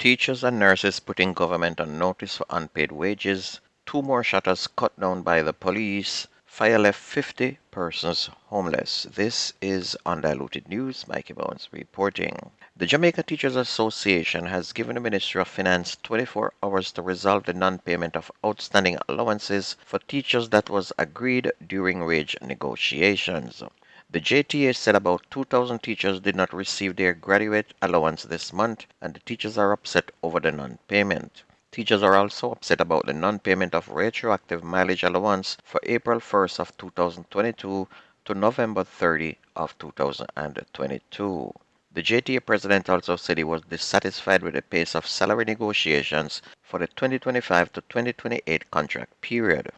Teachers and nurses putting government on notice for unpaid wages. Two more shutters cut down by the police. Fire left 50 persons homeless. This is Undiluted News. Mikey Bones reporting. The Jamaica Teachers Association has given the Ministry of Finance 24 hours to resolve the non-payment of outstanding allowances for teachers that was agreed during wage negotiations. The JTA said about 2,000 teachers did not receive their graduate allowance this month, and the teachers are upset over the non-payment. Teachers are also upset about the non-payment of retroactive mileage allowance for April 1st of 2022 to November 30 of 2022. The JTA president also said he was dissatisfied with the pace of salary negotiations for the 2025 to 2028 contract period.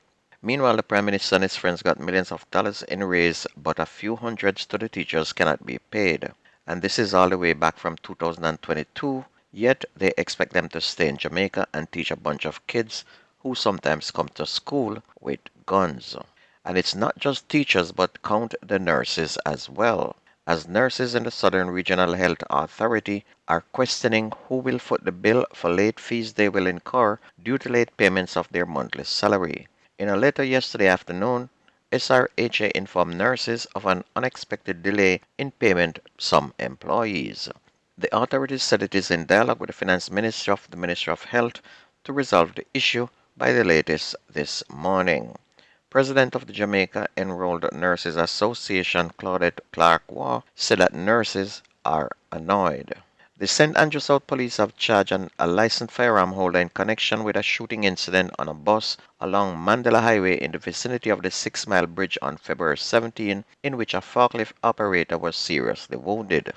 Meanwhile, the Prime Minister and his friends got millions of dollars in raise, but a few hundreds to the teachers cannot be paid. And this is all the way back from 2022, yet they expect them to stay in Jamaica and teach a bunch of kids who sometimes come to school with guns. And it's not just teachers, but count the nurses as well, as nurses in the Southern Regional Health Authority are questioning who will foot the bill for late fees they will incur due to late payments of their monthly salary. In a letter yesterday afternoon, SRHA informed nurses of an unexpected delay in payment some employees. The authorities said it is in dialogue with the Finance Ministry of the Ministry of Health to resolve the issue by the latest this morning. President of the Jamaica Enrolled Nurses Association, Claudette Clark-Waugh, said that nurses are annoyed. The St. Andrew South Police have charged a licensed firearm holder in connection with a shooting incident on a bus along Mandela Highway in the vicinity of the 6 Mile Bridge on February 17, in which a forklift operator was seriously wounded.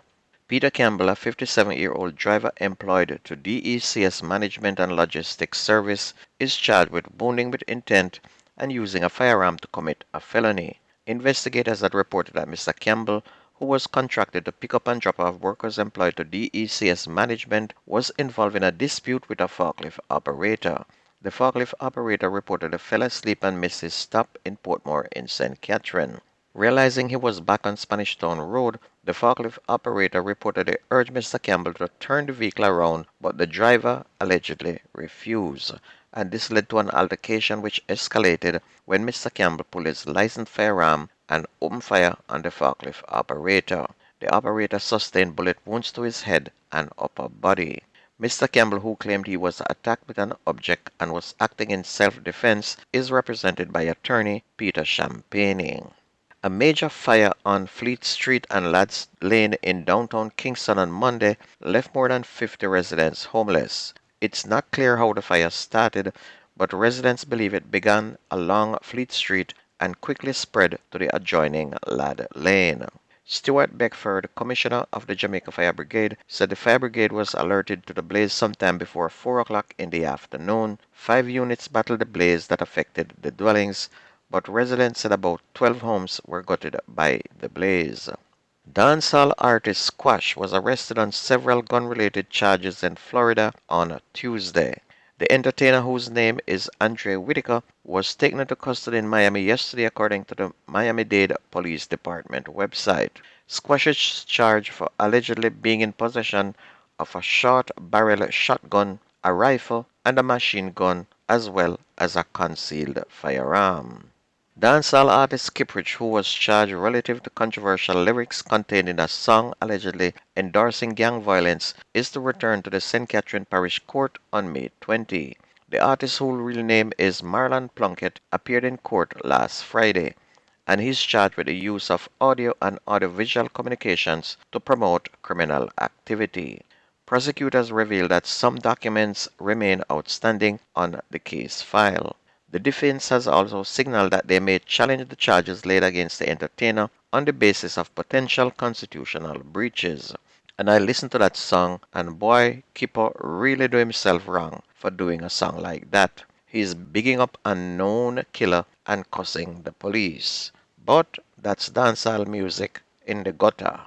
Peter Campbell, a 57-year-old driver employed to DECS Management and Logistics Service, is charged with wounding with intent and using a firearm to commit a felony. Investigators had reported that Mr. Campbell, who was contracted to pick up and drop off workers employed to DECS Management, was involved in a dispute with a forklift operator. The forklift operator reportedly fell asleep and missed his stop in Portmore in St. Catherine. Realizing he was back on Spanish Town Road, the forklift operator reportedly urged Mr. Campbell to turn the vehicle around, but the driver allegedly refused. And this led to an altercation which escalated when Mr. Campbell pulled his licensed firearm and opened fire on the forklift operator. The operator sustained bullet wounds to his head and upper body. Mr. Campbell, who claimed he was attacked with an object and was acting in self-defense, is represented by attorney Peter Champagne. A major fire on Fleet Street and Lads Lane in downtown Kingston on Monday left more than 50 residents homeless. It's not clear how the fire started, but residents believe it began along Fleet Street and quickly spread to the adjoining Lad Lane. Stuart Beckford, commissioner of the Jamaica Fire Brigade, said the fire brigade was alerted to the blaze sometime before 4 o'clock in the afternoon. 5 units battled the blaze that affected the dwellings, but residents said about 12 homes were gutted by the blaze. Dancehall artist Squash was arrested on several gun-related charges in Florida on Tuesday. The entertainer, whose name is Andre Whitaker, was taken into custody in Miami yesterday according to the Miami-Dade Police Department website. Squash is charged for allegedly being in possession of a short-barrel shotgun, a rifle, and a machine gun, as well as a concealed firearm. Dancehall artist Kiprich, who was charged relative to controversial lyrics contained in a song allegedly endorsing gang violence, is to return to the St. Catherine Parish Court on May 20. The artist, whose real name is Marlon Plunkett, appeared in court last Friday, and he is charged with the use of audio and audiovisual communications to promote criminal activity. Prosecutors revealed that some documents remain outstanding on the case file. The defense has also signaled that they may challenge the charges laid against the entertainer on the basis of potential constitutional breaches. And I listened to that song, and boy, Kipper really do himself wrong for doing a song like that. He's bigging up a known killer and cussing the police. But that's dancehall music in the gutter.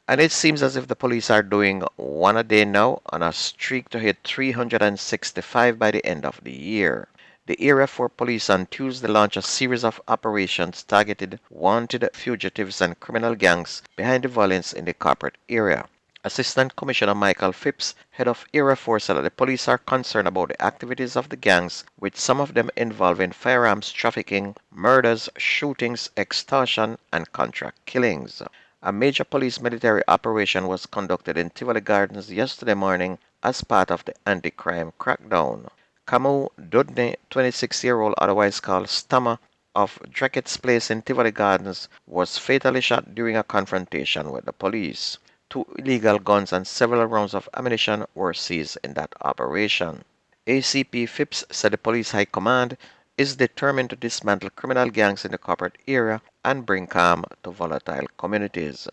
And it seems as if the police are doing one a day now on a streak to hit 365 by the end of the year. The Area 4 Police on Tuesday launched a series of operations targeted wanted fugitives and criminal gangs behind the violence in the corporate area. Assistant Commissioner Michael Phipps, head of Area 4, said that the police are concerned about the activities of the gangs, with some of them involving firearms trafficking, murders, shootings, extortion, and contract killings. A major police military operation was conducted in Tivoli Gardens yesterday morning as part of the anti-crime crackdown. Camus Dudney, 26-year-old otherwise called Stammer, of Drackett's Place in Tivoli Gardens, was fatally shot during a confrontation with the police. 2 illegal guns and several rounds of ammunition were seized in that operation. ACP Phipps said the police high command is determined to dismantle criminal gangs in the corporate area and bring calm to volatile communities.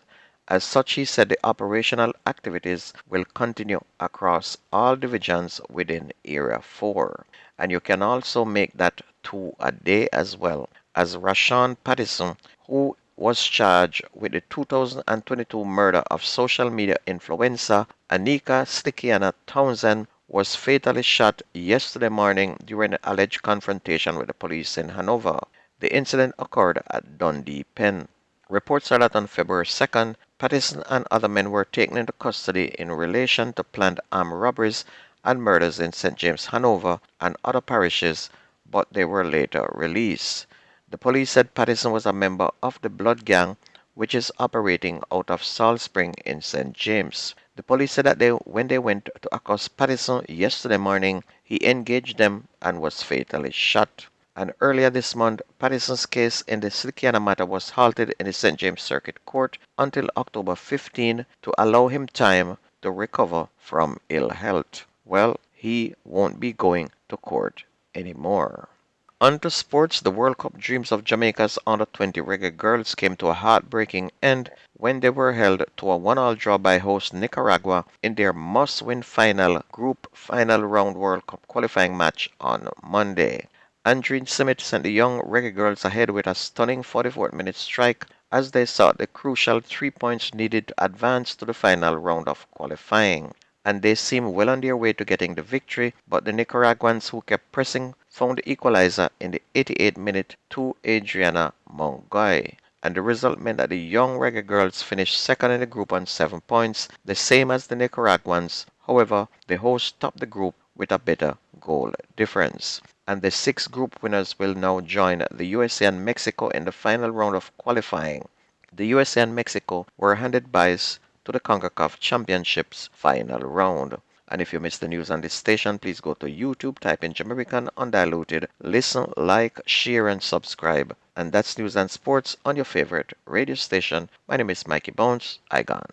As such, he said the operational activities will continue across all divisions within Area 4. And you can also make that 2 a day as well, as Rashawn Pattison, who was charged with the 2022 murder of social media influencer Anika Slickiana Townsend, was fatally shot yesterday morning during an alleged confrontation with the police in Hanover. The incident occurred at Dundee Pen. Reports are that on February 2nd, Pattison and other men were taken into custody in relation to planned armed robberies and murders in St. James, Hanover, and other parishes, but they were later released. The police said Pattison was a member of the Blood Gang, which is operating out of Salt Spring in St. James. The police said that when they went to accost Pattison yesterday morning, he engaged them and was fatally shot. And earlier this month, Pattison's case in the Slickiana matter was halted in the St. James Circuit Court until October 15 to allow him time to recover from ill health. Well, he won't be going to court anymore. On to sports, the World Cup dreams of Jamaica's under-20 reggae girls came to a heartbreaking end when they were held to a 1-all draw by host Nicaragua in their must-win group final round World Cup qualifying match on Monday. Andreen Simmet sent the young reggae girls ahead with a stunning 44th-minute strike as they sought the crucial 3 points needed to advance to the final round of qualifying. And they seemed well on their way to getting the victory, but the Nicaraguans who kept pressing found the equalizer in the 88th minute to Adriana Mongoy. And the result meant that the young reggae girls finished second in the group on 7 points, the same as the Nicaraguans. However, the hosts topped the group with a better goal difference. And the 6 group winners will now join the USA and Mexico in the final round of qualifying. The USA and Mexico were handed byes to the CONCACAF Championships final round. And if you missed the news on this station, please go to YouTube, type in Jamaican Undiluted, listen, like, share, and subscribe. And that's news and sports on your favorite radio station. My name is Mikey Bones. I gone.